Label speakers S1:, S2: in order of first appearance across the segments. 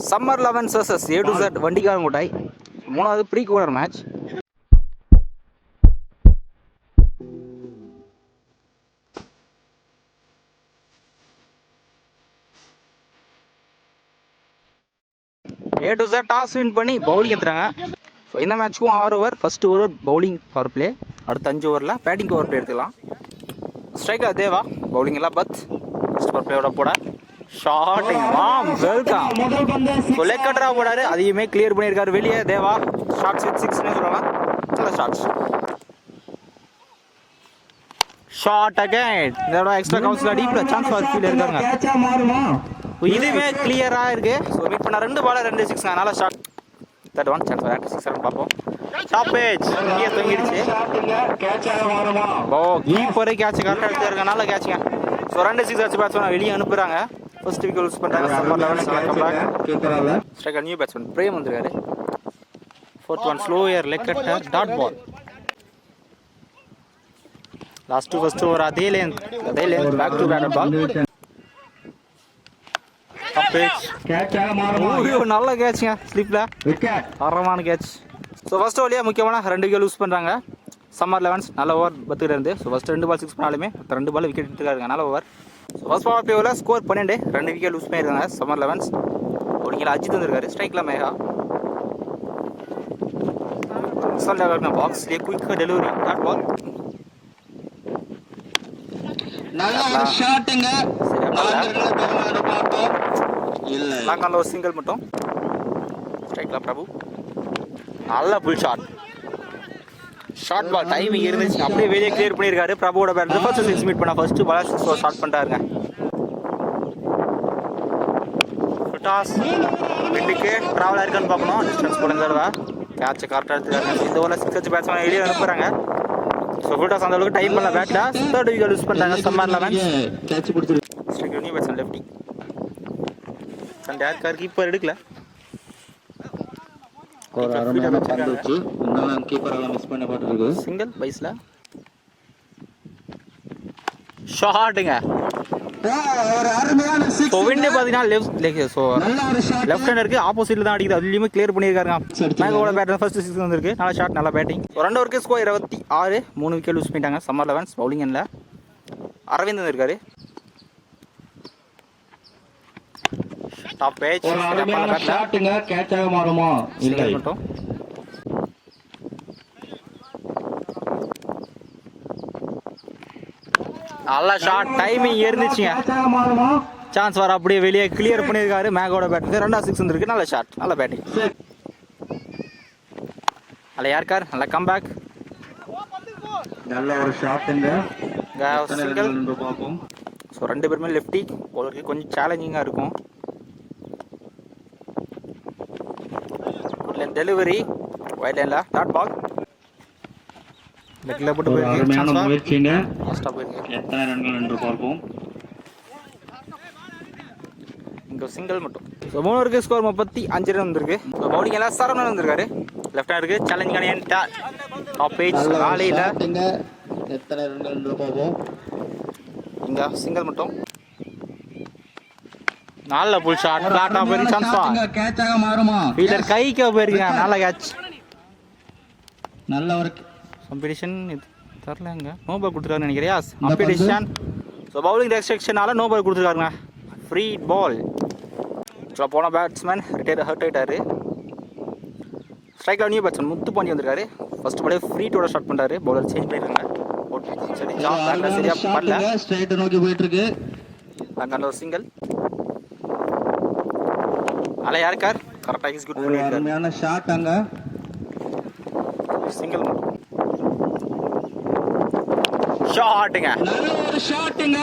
S1: Summer 11 vs A to Z வண்டிக்காரங்கோட்டை மூணாவது pre quarter match. A to Z toss win பண்ணி bowling எடுத்துறாங்க. So இந்த மேட்ச்சுக்கும் 6 over, first over bowling power play, அடுத்த 5 ஓவரில் பேட்டிங் பவர் பிளே எடுத்துக்கலாம். ஸ்ட்ரைக்கர் தேவா, பவுலிங் எல்லாம் பத், ஃபர்ஸ்ட் பவர் பிளேயோட போட ஷாட்டிங் வாம் வெல்கம். ஸோ லெக் கட்டராக போடாரு, அதையுமே கிளியர் பண்ணியிருக்காரு வெளியே தேவா. ஷார்ட்ஸ் வித் 6னு சொல்லலாம், நல்ல ஷார்ட்ஸ். ஷார்ட் அகைன், இதோட எக்ஸ்ட்ரா கவுன்சில் டீப்ல சான்ஸ் ஃபார் ஃபீல் இருக்காங்க. இதுவே கிளியராக இருக்கு. ஸோ மீட் பண்ண 2 பால் 2 6, அதனால short. Third one chance for 6 பார்ப்போம். டாப் பேஜ் இங்கே தொங்கிடுச்சு. ஓ கீப்பரே கேட்ச் கரெக்டாக எடுத்துருக்கனால கேட்சுங்க. ஸோ 2 6 அடிச்சு பேட்ஸ்மேன் வெளியே அனுப்புறாங்க. ஃபர்ஸ்ட் விக்கெட் யூஸ் பண்ணுறாங்க. ஸ்ட்ரைக்கர் நியூ பேட்ஸ்மேன் பிரேம் வந்துருக்காரு. Fourth one slower leg cutter dot ball. Last first over அதே lane back to bat ball. நல்ல கேட்சுங்க, ஸ்லிப்ல அறமான கேட்ச். ஸோ ஃபர்ஸ்ட் ஓவர்லேயே முக்கியமான 2 விக்கெட் லூஸ் பண்ணுறாங்க. சம்மர் 11 நல்ல ஓவர் பத்துக்கிட்ட இருந்து. ஸோ ஃபர்ஸ்ட் 2 பால் 6 பண்ணாலுமே 2 பால் விக்கெட் எடுத்துக்காருங்க, நல்ல ஓவர். ஸோ ஃபர்ஸ்ட் பவர் பிளேவில் ஸ்கோர் 12, 2 விக்கெட் லூஸ் பண்ணியிருக்காங்க சம்மர் 11. ஒரு கீழே அஜித் வந்திருக்காரு. ஸ்ட்ரைக்கில் மேகா பாக்ஸ்லேயே குயிக்காக டெலிவரி டாட் பால். லாங்கான ஒரு சிங்கிள் மட்டும். ஸ்ட்ரைக்கில் பிரபு நல்ல pull shot. Short ball timing இருந்துச்சு, அப்படியே வெளியே கிளியர் பண்ணியிருக்காரு பிரபுவோட பேட். ஃபர்ஸ்ட் 6 மீட் பண்ண ஃபர்ஸ்ட் பால் 6 ஷாட் பண்ணிட்டாருங்க. டாஸ் விண்டுக்கு ட்ராவலாக இருக்கான்னு பார்க்கணும். டிஸ்டன்ஸ் போடுங்க, கேட்சை கரெக்டாக எடுத்துக்காருங்க. இந்த ஓவரில் 6 வச்சு பேட்ஸ்மேன் வெளியே அனுப்புகிறாங்க. ஸோ ஃபுல் டாஸ் அந்த அளவுக்கு டைம் பண்ணல பேட்டில். தேர்ட் விக்கெட் யூஸ் பண்ணுறாங்க summer 11. Striker new batsman lefty. Sunday யாருக்கார் கீப்பர் எடுக்கல. ஒரு அருமையான பந்து வச்சு இன்னும் கீப்பரால மிஸ் பண்ண போட்டுருக்கு. சிங்கிள் பைஸ்ல ஷாட்டுங்க. ஒரு அருமையான 6. விண்ட் பாத்தீங்கன்னா லெஃப்ட் ஹேண்டருக்கு ஆப்போசிட்ல தான் அடிக்குது. அதுலயுமே கிளியர் பண்ணிருக்காங்க. மேகோட பேட் ஃபர்ஸ்ட் 6 வந்திருக்கு, நல்ல ஷாட், நல்ல பேட்டிங். 2 ஓவருக்கு ஸ்கோர் 26, 3 விக்கெட் லூஸ் பண்ணிட்டாங்க சம்மர் 11. பவுலிங் எண்ணில் அரவிந்த் வந்திருக்காரு. டாப் பேஜ் ஷாட்டுங்க, கேட்சாக மாறுமா இல்லை மட்டும். நல்ல ஷாட், டைமிங் இருந்துச்சுங்க. சான்ஸ் வர அப்படியே வெளியே கிளியர் பண்ணியிருக்காரு மேகோட பேட்டுக்கு. 2 6 வந்துருக்கு, நல்ல ஷாட், நல்ல பேட்டிங். நல்ல யார்கார், நல்ல கம்பேக், நல்ல ஒரு ஷாட்டுங்க. ஸோ 2 பேருமே லெஃப்டி, உங்களுக்கு கொஞ்சம் சேலஞ்சிங்காக இருக்கும். டெலிவரி வைட் லைன்ல டாட் பால். லெக்ல போட்டு போயிருக்கீங்க, முயற்சிங்க ஃபாஸ்டா போயிருக்கீங்க. எத்தனை ரன்கள் என்று பார்ப்போம். இங்க சிங்கிள் மட்டும். ஸோ 3 ஓவருக்கு ஸ்கோர் 35 ரன் வந்திருக்கு. ஸோ பவுலிங் எல்லாம் சரவணன் வந்திருக்காரு. லெஃப்ட் ஹேண்டருக்கு சேலஞ்சிங்கான என் டாப் பேஜ் நாளையில எத்தனை ரன்கள் என்று பார்ப்போம். இங்க சிங்கிள் மட்டும். நல்ல புல் ஷாட், பிளாட்டா போய் சான்ஸ் பா, கேட்சாக மாறுமா ஃபீல்டர் கைக்கு போயிருக்காங்க, நல்ல கேட்ச். நல்ல ஒரு காம்படிஷன் இது தரலங்க, நோ பால் கொடுத்துருக்காருன்னு நினைக்கிறேன். யாஸ் காம்படிஷன். ஸோ பவுலிங் ரெஸ்ட்ரிக்ஷனால நோ பால் கொடுத்துருக்காருங்க, ஃப்ரீ பால். ஸோ போன பேட்ஸ்மேன் ஹர்ட் ஆயிட்டாரு. ஸ்ட்ரைக்கில் நியூ பேட்ஸ்மேன் முத்துப்பாண்டி வந்திருக்காரு. ஃபர்ஸ்ட் பாலே ஃப்ரீ டோட ஸ்டார்ட் பண்ணுறாரு. பவுலர் சேஞ்ச் பண்ணியிருக்காங்க. சரி ஜாப் சரியா பண்ணல, ஸ்ட்ரைட் நோக்கி போயிட்டு இருக்கு. அங்கே ஒரு சிங்கிள். அல யார்கார் கரெக்டா எக்ஸிக்யூட் பண்ணிருக்காரு. அருமையான ஷாட். அங்க சிங்கிள் ஷாட்டுங்க, நல்ல ஒரு ஷாட்டுங்க.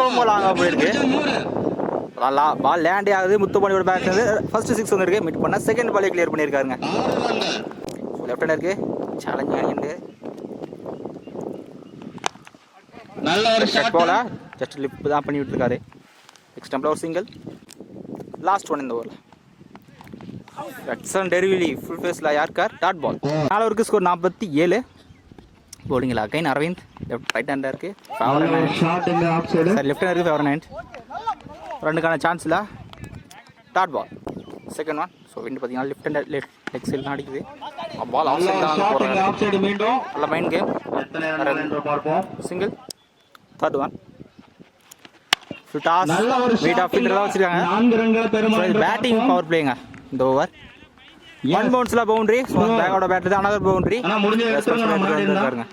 S1: ரொம்ப லாங்கா போயிருக்கு. பால் லேண்டே ஆகுது. முத்துப்பாண்டியோட பேட் இருந்து ஃபர்ஸ்ட் 6 வந்திருக்கு. மிட் பண்ண செகண்ட் பாலே கிளியர் பண்ணியிருக்காருங்க. லெஃப்ட் ஹேண்டருக்கு சேலஞ்ச் ஆகிட்டு நல்ல ஒரு ஷாட் போல ஜஸ்ட் லிப் தான் பண்ணி விட்டுருக்காரு. நெக்ஸ்ட் டம்ப்ல ஒரு சிங்கிள். லாஸ்ட் ஒன் இந்த ஓவரில் எக்ஸன் டெரிவிலி ஃபுல் ஃபேஸில் யார்கார் டாட் பால். 4 ஓவருக்கு ஸ்கோர் 47. போலிங்கில் அகைன் அரவிந்த் ரைட் ஹேண்டர் இருக்கு, லெஃப்ட் ஹேண்டர் இருக்கு ஃபேவர் நைட். 2க்கான சான்ஸில் dot ball second one. So wind பார்த்தீங்கன்னா லெஃப்ட் அண்ட் லெக் சைடு தான் அடிக்குது. பால் ஆஃப் சைடு தான் போகிறாங்க. நல்ல mind game. Single. Third one. Toss weight off fielder தான் வச்சிருக்காங்க. பேட்டிங் பவர் பிளேங்க இந்த ஓவர். ஒன் பவுன்ஸ்ல பவுண்டரி. ஸோ பேக்கோட பேட்டர் தான் அனதர் பவுண்டரி. இருக்காருங்க.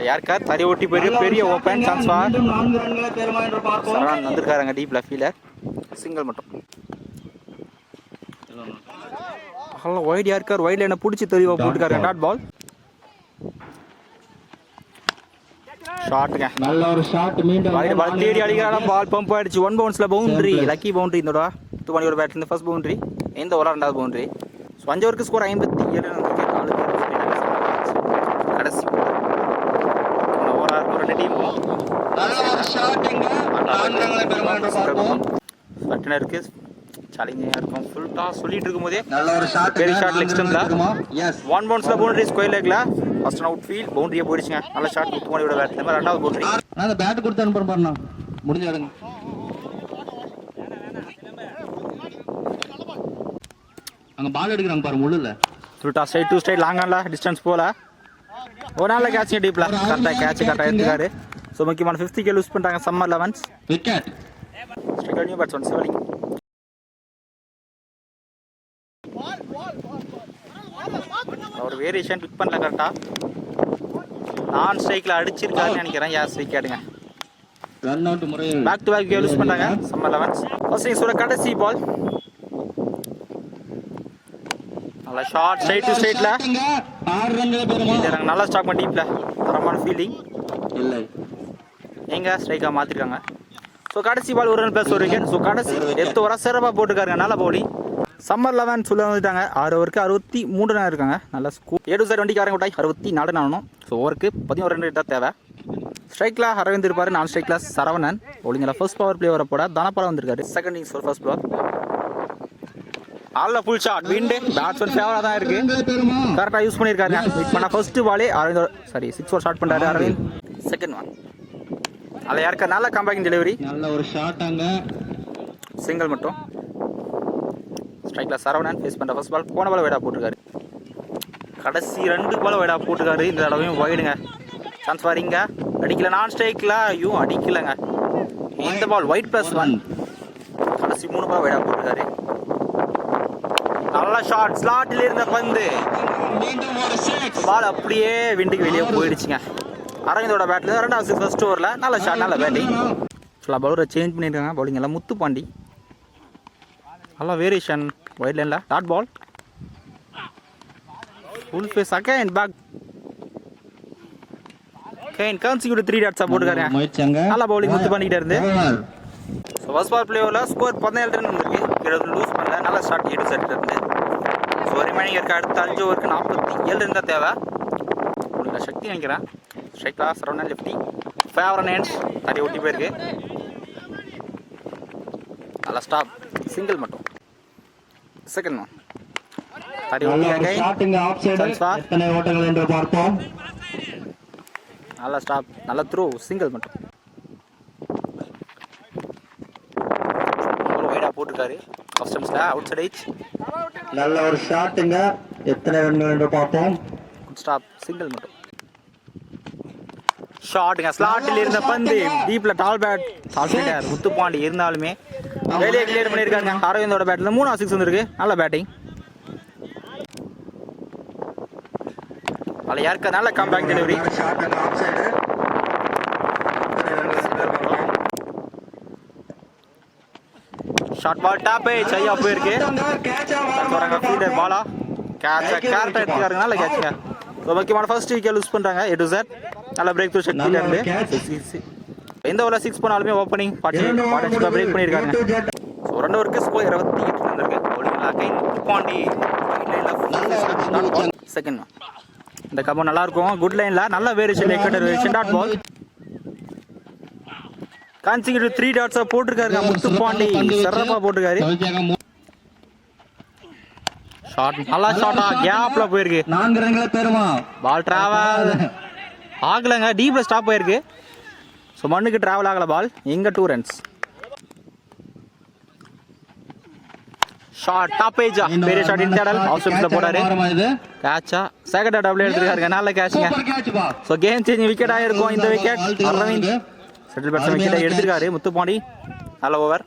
S1: யாருக்கார் தறி ஓட்டி பெரிய ஓப்பன் சான்ஸ் ஃபார் சரவணன் வந்திருக்காருங்க டீப்ல ஃபீலர். சிங்கிள் மட்டும். ஒயிட் யாருக்கார் ஒயிட்ல என்ன பிடிச்சி தெளிவா போட்டுக்காரு. Dot ball. ஷாட்டுங்க. நல்ல ஒரு ஷாட். மீண்டும் பால் தேடி அடிக்கிறானா. பால் பம்ப் ஆயிடுச்சு. ஒன் பவுன்ஸ்ல பவுண்டரி. லக்கி பவுண்டரி இந்த தடவை. துபானியோட பேட்ல இருந்து ஃபர்ஸ்ட் பவுண்டரி. இந்த ஓவர் ரெண்டாவது பவுண்டரி. ஸோ 5 ஓவருக்கு ஸ்கோர் 57 வந்திருக்கு. 4 கடைசி ஓவரா இருக்கும் ரெண்டு டீமும். பட்டனர் இருக்கு. சேலஞ்சிங்கா இருக்கும். ஃபுல் டாஸ் சொல்லிட்டு இருக்கும்போதே பெரிய ஷாட் லெக் ஸ்டம்ப்ல ஒன் பவுன்ஸ்ல பவுண்டரி ஸ்கொயர் லெக்ல ஃபர்ஸ்ட் அவுட் ஃபீல்ட் பவுண்டரியே போயிடுச்சுங்க. நல்ல ஷாட் முத்துமானியோட பேட்ல. இந்த ரெண்டாவது பவுண்டரி.
S2: நான் பேட் கொடுத்து அனுப்புறேன் பாருண்ணா. முடிஞ்ச இடங்க. அங்க பால் எடுக்கறாங்க பாரு முள்ளுல.
S1: Full toss straight to straight long ஆன்ல டிஸ்டன்ஸ் போல. ஒரு நல்ல கேட்ச் டீப்ல. கரெக்ட்டா கேட்ச் எடுத்துக்காரு. ஸோ முக்கியமான 5th விக்கெட் லூஸ் பண்ணிட்டாங்க summer 11s.
S2: Wicket.
S1: Striker new batsman Sivaling. ஒரு வேரியேஷன் பிக் பண்ணல கரெக்டா. நான் ஸ்ட்ரைக்ல அடிச்சிருக்காருன்னு நினைக்கிறேன். யாஸ் விக்கெட்டுங்க.
S2: ரன் அவுட் முறையில்
S1: பேக் டு பேக் லூஸ் பண்ணாங்க சம்மர் 11s. ஃபர்ஸ்ட் இன்னிங்ஸோட கடைசி பால். நல்ல ஷாட் ஸ்ட்ரைட் டு ஸ்ட்ரைட்ல
S2: 6 ரன்கள் பெறுமா.
S1: நல்ல ஸ்டாக் பண்ணி டீப்ல தரமான ஃபீல்டிங்.
S2: இல்லை
S1: எங்க ஸ்ட்ரைக்கா மாத்திருக்காங்க. ஸோ கடைசி பால் 1 ரன் ப்ளஸ் 1 விக்கெட். ஸோ கடைசி எத்து வர சிறப்பாக போட்டுருக்காருங்க. நல்ல பவுலிங். சம்மர் 11 சொல்ல வந்துட்டாங்க. 6 ஓவருக்கு 63 ரன் இருக்காங்க. நல்ல ஸ்கோர். 7 வண்டிக்காரங்க விட்டாய் 64 ஆகணும். ஸோ ஓவருக்கு 11 ரன் தான் தேவை. ஸ்ட்ரைக்ல அரவிந்த் இருப்பாரு. நான் ஸ்ட்ரைக்ல சரவணன். பவுலிங்கில் ஃபர்ஸ்ட் பவர் பிளே வரப்போட தனபாலம் வந்திருக்காரு. செகண்ட் இன்னிங்ஸ் ஒரு ஃபர்ஸ்ட் பால். ஆல்ல ஃபுல் ஷாட். விண்டு பேட்ஸ்மேன் ஃபேவரா தான் இருக்கு. கரெக்டாக யூஸ் பண்ணியிருக்காரு. ஹிட் பண்ண ஃபர்ஸ்ட் பாலே அரவிந்த் 6 ஓவர் ஷாட் பண்றாரு அரவிந்த். Second one. அதில் யாருக்கா நல்ல கம்பேக்கிங் டெலிவரி.
S2: நல்ல ஒரு ஷாட். அங்க
S1: சிங்கிள் மட்டும். ஸ்ட்ரைக்ல சரவணன் ஃபேஸ் பண்ணுற ஃபர்ஸ்ட் பால் போன பால் வைடா போட்டிருக்காரு. கடைசி 2 பால் வைடா போட்டுருக்காரு. இந்த தடவையும் வைடுங்க. சான்ஸ் வரீங்க அடிக்கல. நான் ஸ்ட்ரைக்ல ஐயும் அடிக்கலங்க. இந்த பால் ஒயிட் +1. கடைசி 3 பால் வைடா போட்டிருக்காரு. நல்ல ஷாட். ஸ்லாட்டில் இருந்த பந்து பால் அப்படியே விண்டுக்கு வெளியே போயிடுச்சுங்க. அரவிந்தோட பேட்ல ரெண்டாவது ஃபர்ஸ்ட் ஓவரில் நல்ல ஷாட். நல்ல பேட்டிங். ஃபுல்லாக பவுலரை சேஞ்ச் பண்ணியிருக்காங்க. பவுலிங் எல்லாம் முத்துப்பாண்டி. நல்ல வேரியேஷன் ஒயிட் லைனில். Dot ball. Full face again back. கைன் கன்சிக்யூட்டிவ் 3 டாட்ஸாக போட்டுருக்காரு. நல்ல பவுலிங் முத்துப்பாண்டிக்கிட்ட இருந்து. ஸோ ஃபர்ஸ்ட் பால் பிளே ஓவரில் ஸ்கோர் 17 ரன் வந்திருக்கு. 70 லூஸ் பண்ணல. நல்ல ஸ்டார்ட் 7 செட் இருந்து. ஸோ ரிமைனிங் இருக்க அடுத்த 5 ஓவருக்கு 47 ரன் தான் தேவை. உங்களுக்கு சக்தி நினைக்கிறேன். ஸ்ட்ரைக்லா சரவணன் லெஃப்டி. ஃபேவரன் ஹேண்ட்ஸ் தடி ஒட்டி போயிருக்கு. நல்ல ஸ்டாப். சிங்கிள் மட்டும். Second one. தடி ஒட்டி
S2: எத்தனை ஓட்டங்கள் என்று பார்ப்போம்.
S1: நல்ல ஸ்டாப். நல்ல த்ரோ. சிங்கிள் மட்டும். வைடா போட்டுருக்காரு. ஃபர்ஸ்ட் ஸ்டெப்ஸ்ல அவுட் சைட் எட்ஜ்.
S2: நல்ல ஒரு ஷாட்டுங்க. எத்தனை ரன்கள் என்று பார்ப்போம்.
S1: Good stop. சிங்கிள் மட்டும். ஷாட்டுங்க. ஸ்லாட்டில் இருந்த பந்து டீப்ல டால் பேட் ஃபீல்டர் முத்துப்பாண்டி இருந்தாலுமே வெளியே கிளியர் பண்ணியிருக்காங்க. அரவிந்தோட பேட்ல 3 6 வந்திருக்கு. நல்ல பேட்டிங். அதில் யாருக்கா நல்ல comeback delivery. Short ball top சரியா போயிருக்கு. ஃபீல்டர் பாலா கேட்ச கரெக்டாக எடுத்துக்காருங்க. நல்ல கேட்சுங்க. முக்கியமான ஃபர்ஸ்ட் விக்கெட் லூஸ் பண்ணுறாங்க. A to Z. நல்ல பிரேக் த்ரூ ஷாட்ல இருந்து எந்த ஓவரில் 6 பண்ணாலுமே ஓப்பனிங் பார்ட்னர்ஷிப்பாக பிரேக் பண்ணியிருக்காங்க. ஸோ 2 ஓவருக்கு ஸ்கோர் 28 வந்திருக்கு. பவுலிங்ல கை முத்துப்பாண்டி செகண்ட் ஒன். இந்த கம்பம் நல்லா இருக்கும். குட் லைன்ல நல்ல வேரியேஷன் எக்கட்டர் வேரியேஷன். Dot ball. கான்சிக்யூட்டிவ் 3 டாட்ஸா போட்டுருக்காருங்க முத்துப்பாண்டி. சிறப்பா போட்டுருக்காரு. ஷாட் நல்லா ஷாட்டா கேப்ல போயிருக்கு.
S2: 4 ரன்கள் பெறுமா.
S1: பால் டிராவல் ஆகலங்க. டீப்ல ஸ்டாப் ஆயிருக்கு. ஸோ மண்ணுக்கு டிராவல் ஆகல பால். எங்க 2 ரன்ஸ். ஷாட் டாப் ஏஜா பெரிய ஷாட் இன்டர்னல் ஆஃப் ஸ்டெப்ஸ்ல போறாரு கேட்சா செகண்ட் டபுள் எடுத்துருக்காருங்க நல்ல கேட்ச்ங்க ஸோ கேம் சேஞ்சிங் விக்கெட் ஆயிருக்கும் இந்த விக்கெட் அரவிந்த் செட்டில் பேட்ஸ்மேன் விக்கெட்டை எடுத்திருக்காரு முத்துப்பாண்டி நல்ல ஓவர்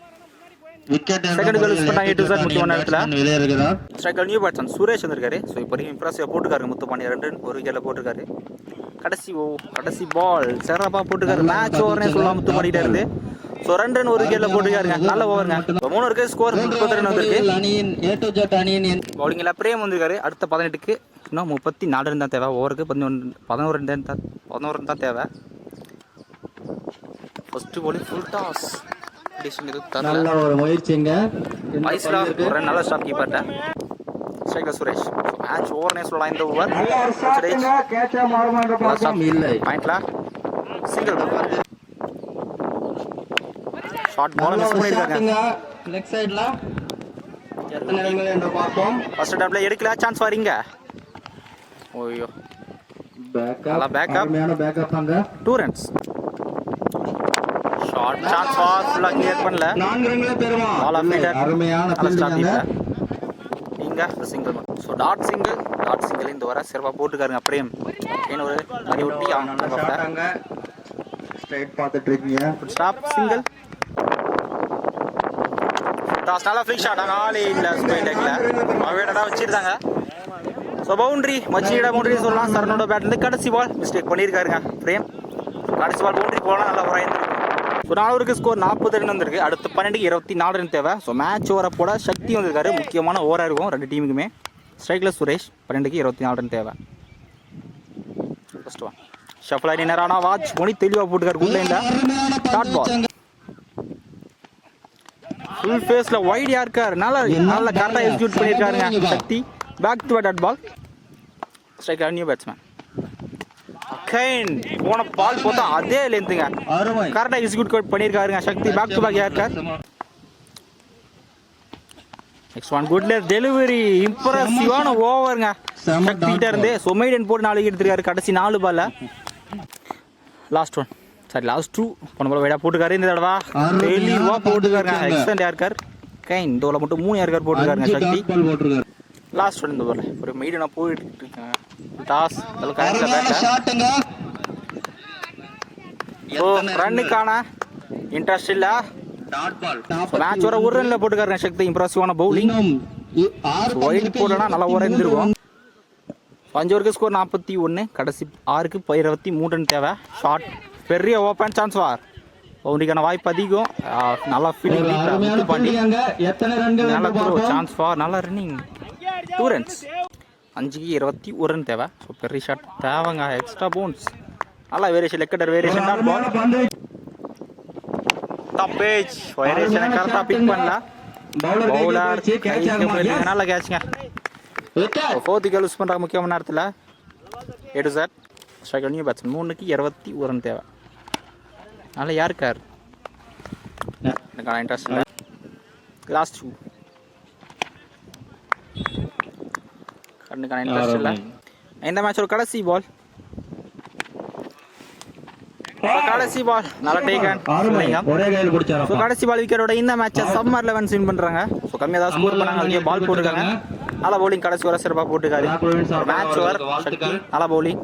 S1: செகண்ட் கோல் யூஸ் பண்ணாங்க 8 ரன் முக்கியமான இடத்துல ஸ்ட்ரைக்கர் நியூ பேட்ஸ்மேன் சுரேஷ் வந்திருக்காரு ஸோ இப்போ வரைக்கும் இம்ப்ரெசிவாக போட்டுருக்காரு முத்துப்பாண்டி 2 ரன் ஒரு விக்கெட்டில் போட்டிருக்காரு கடைசி பால் சிறப்பாக போட்டுருக்காரு மேட்ச் ஓவர்னே சொல்லலாம் முத்துப்பாண்டிகிட்ட இருந்து ஸோ 2 ரன் ஒரு விக்கெட்டில் போட்டுருக்காருங்க நல்ல ஓவருங்க 3 இருக்கு ஸ்கோர் 30 ரன் வந்திருக்கு பவுலிங்கில் பிரேம் வந்திருக்காரு அடுத்த 18க்கு இன்னும் 34 ரன் தான் தேவை ஓவருக்கு 11 ரன் தான் தேவை ஃபர்ஸ்ட் பால் ஃபுல் டாஸ்
S2: நல்ல ஒரு முயற்சிங்க
S1: ஒரு நல்ல ஸ்டாப் கீப்பர்ட்ட ஸ்ட்ரைக்கர் சுரேஷ் மேட்ச் ஓவர்னே சொல்லலாம் இந்த ஓவர் பாயிண்ட்ல சிங்கிள் ஷார்ட் பால் மிஸ் பண்ணிருக்காங்க
S2: லெக் சைடுல எத்தனை ரன்கள் என்று பார்ப்போம்
S1: ஃபர்ஸ்ட் டப்ல எடுக்கல சான்ஸ் வரீங்க ஓய்யோ பேக்கப்
S2: அருமையான பேக்கப் அங்க
S1: 2 ரன்ஸ் ஷார்ட் சான்ஸ் ஃபுல்லா கிளியர் பண்ணல 4 ரன்களே பெறுமா பால் அப்டேட்
S2: அருமையான ஃபீல்டிங்
S1: இங்க சிங்கிள் சோ டாட் சிங்கிள் இந்த வர சிறப்பா போட்டுக்காருங்க பிரேம் ஏன ஒரு மணி ஒட்டி
S2: ஆங்க ஸ்ட்ரைட் பார்த்துட்டு இருக்கீங்க
S1: ஸ்டாப் சிங்கிள் டாஸ் நல்ல ஃப்ரீ ஷாட் ஆளே இல்ல ஸ்கொயர் லெக்ல அவேடா வச்சிருக்காங்க சோ பவுண்டரி மச்சிட பவுண்டரி சொல்லலாம் சரணோட பேட்ல இருந்து கடைசி பால் மிஸ்டேக் பண்ணிருக்காருங்க பிரேம் கடைசி பால் பவுண்டரி போலாம் நல்லா வரைந்து ஸோ 4 ஸ்கோர் 40 ரன் வந்திருக்கு அடுத்த 12க்கு 24 ரன் தேவை ஸோ மேட்ச் ஓவரை போட சக்தி வந்திருக்காரு முக்கியமான ஓவராக இருக்கும் 2 டீமுக்குமே ஸ்ட்ரைக்கில் சுரேஷ் 12க்கு 24 ரன் தேவை ஃபர்ஸ்ட் ஒன் ஷஃபில் ஆகி நேரானா வாட்ச் பண்ணி தெளிவாக போட்டுக்காரு குட் லைனில் ஷார்ட் பால் ஃபுல் ஃபேஸில் வைடியாக இருக்கார் நல்லா கரெக்டாக எக்ஸிக்யூட் பண்ணியிருக்காருங்க Sakthi back to dot ball striker new batsman போன பால் போத்தா அதே லென்த்துங்க கரெக்டா எக்ஸிக்யூட் பண்ணிருக்காருங்க சக்தி பேக் டு பேக் யாருக்கார் next one good left delivery இம்ப்ரெசிவான ஓவருங்க சக்தி கிட்ட இருந்து சொமைடன் போட்டு 4 விக்கெட் எடுத்திருக்காரு கடைசி 4 பால்ல லாஸ்ட் ஒன் சாரி லாஸ்ட் 2 போன பால் வைடா போட்டுக்காரு இந்த தடவை தெளிவா போட்டுக்காருங்க எக்ஸ்டெண்ட் யாருக்கார் கைன் இந்த பால் மட்டும் 3 யாருக்கார் போட்டுக்காருங்க சக்தி லாஸ்ட் ஒன் இந்த பால் ஒரு மெய்டனா போயிட்டு இருக்காங்க டாஸ் அதுல கரெக்ட்டா பேட்ல ஓ ரன்னுக்கான இன்ட்ரெஸ்ட் இல்ல டாட் பால் மேட்ச் வர ஒரு ரன்ல போட்டுக்காரங்க சக்தி இம்ப்ரெசிவான பவுலிங் வைட் போடனா நல்லா ஓவர் இருந்திருக்கும் 5 ஓவருக்கு ஸ்கோர் 41 கடைசி 6க்கு 23 ரன் தேவை ஷாட் பெரிய ஓபன் சான்ஸ் வார் பவுண்டரிக்கான வாய்ப்பு அதிகம் நல்லா ஃபீல்டிங் பண்ணிங்க
S2: எத்தனை ரன்கள்
S1: நல்ல சான்ஸ் ஃபார் நல்ல ரன்னிங் 2 ரன்ஸ் 5க்கு 21 ரன் தேவை ஸோ பெரிய ஷாட் தேவைங்க எக்ஸ்ட்ரா பவுன்ஸ் நல்லா variation leg cutter variation dot ball டாப் பேஜ் வேரியேஷனை கரெக்டாக பிக் பண்ணல பவுலர் நல்ல கேட்சுங்க 4th விக்கெட் யூஸ் பண்ணுறாங்க முக்கியமான நேரத்தில் A to Z striker new batsman 3க்கு 21 ரன் தேவை அதனால் யாருக்கார் எனக்கான இன்ட்ரெஸ்ட் இல்லை லாஸ்ட் 2 கண்ணுக்கான இன்ட்ரெஸ்ட் இல்லை இந்த மேட்ச் ஒரு கடைசி பால் நல்லா டேக்கன் ஸோ கடைசி பால் விக்கெட்டோட இந்த மேட்சை சம்மர் 11 வின் பண்ணுறாங்க ஸோ கம்மியாக தான் ஸ்கோர் பண்ணாங்க அதுலேயே பால் போட்டுருக்காங்க நல்லா பவுலிங் கடைசி வர சிறப்பாக போட்டுருக்காரு மேட்ச் ஓவர் நல்லா பவுலிங்